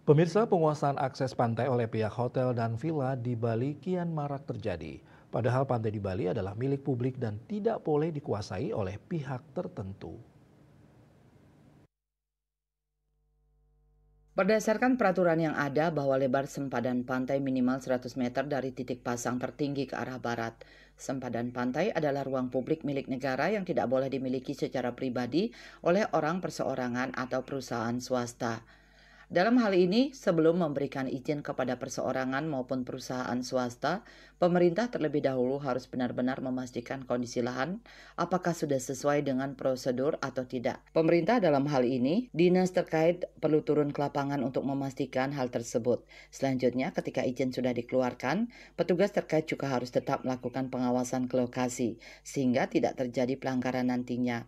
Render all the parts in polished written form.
Pemirsa, penguasaan akses pantai oleh pihak hotel dan villa di Bali kian marak terjadi. Padahal pantai di Bali adalah milik publik dan tidak boleh dikuasai oleh pihak tertentu. Berdasarkan peraturan yang ada bahwa lebar sempadan pantai minimal 100 meter dari titik pasang tertinggi ke arah barat. Sempadan pantai adalah ruang publik milik negara yang tidak boleh dimiliki secara pribadi oleh orang perseorangan atau perusahaan swasta. Dalam hal ini, sebelum memberikan izin kepada perseorangan maupun perusahaan swasta, pemerintah terlebih dahulu harus benar-benar memastikan kondisi lahan apakah sudah sesuai dengan prosedur atau tidak. Pemerintah dalam hal ini, dinas terkait perlu turun ke lapangan untuk memastikan hal tersebut. Selanjutnya, ketika izin sudah dikeluarkan, petugas terkait juga harus tetap melakukan pengawasan ke lokasi, sehingga tidak terjadi pelanggaran nantinya.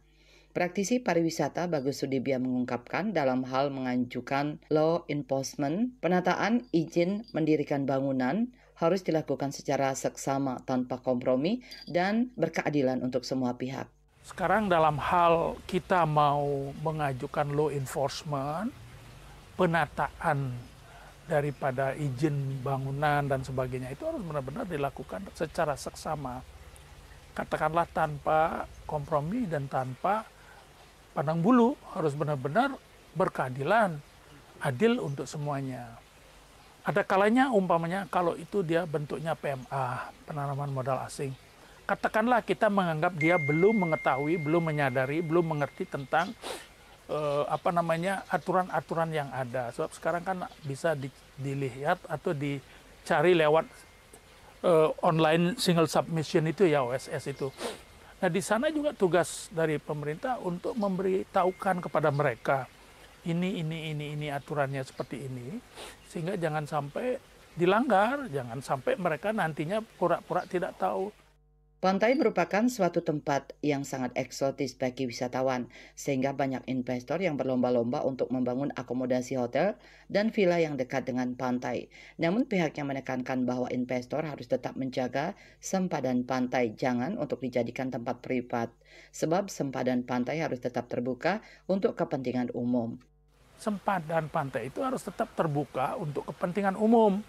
Praktisi pariwisata Bagus Sudibya mengungkapkan dalam hal mengajukan law enforcement, penataan izin mendirikan bangunan harus dilakukan secara seksama tanpa kompromi dan berkeadilan untuk semua pihak. Sekarang dalam hal kita mau mengajukan law enforcement, penataan daripada izin bangunan dan sebagainya itu harus benar-benar dilakukan secara seksama. Katakanlah tanpa kompromi dan tanpa pandang bulu, harus benar-benar berkeadilan, adil untuk semuanya. Ada kalanya umpamanya kalau itu dia bentuknya PMA, penanaman modal asing. Katakanlah kita menganggap dia belum mengetahui, belum menyadari, belum mengerti tentang aturan-aturan yang ada. Sebab sekarang kan bisa dilihat atau dicari lewat online single submission itu ya, OSS itu. Nah, di sana juga tugas dari pemerintah untuk memberitahukan kepada mereka ini aturannya seperti ini, sehingga jangan sampai dilanggar, jangan sampai mereka nantinya pura-pura tidak tahu. Pantai merupakan suatu tempat yang sangat eksotis bagi wisatawan, sehingga banyak investor yang berlomba-lomba untuk membangun akomodasi hotel dan villa yang dekat dengan pantai. Namun pihaknya menekankan bahwa investor harus tetap menjaga sempadan pantai, jangan untuk dijadikan tempat privat, sebab sempadan pantai harus tetap terbuka untuk kepentingan umum. Sempadan pantai itu harus tetap terbuka untuk kepentingan umum.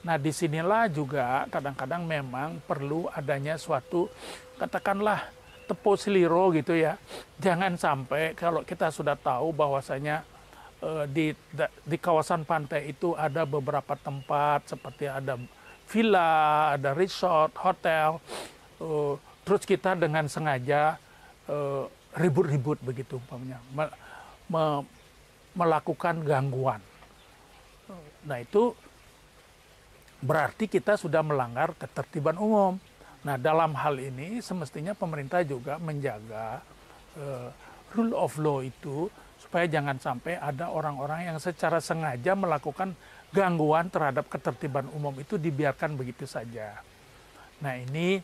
Nah, disinilah juga kadang-kadang memang perlu adanya suatu, katakanlah, tepo seliro gitu ya. Jangan sampai kalau kita sudah tahu bahwasanya di kawasan pantai itu ada beberapa tempat seperti ada villa, ada resort, hotel, terus kita dengan sengaja ribut-ribut begitu umpamanya, melakukan gangguan. Nah, itu berarti kita sudah melanggar ketertiban umum. Nah, dalam hal ini semestinya pemerintah juga menjaga rule of law itu supaya jangan sampai ada orang-orang yang secara sengaja melakukan gangguan terhadap ketertiban umum itu dibiarkan begitu saja. Nah, ini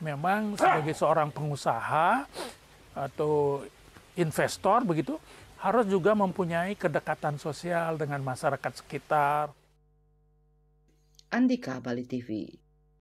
memang sebagai seorang pengusaha atau investor begitu harus juga mempunyai kedekatan sosial dengan masyarakat sekitar. Andika, Bali TV.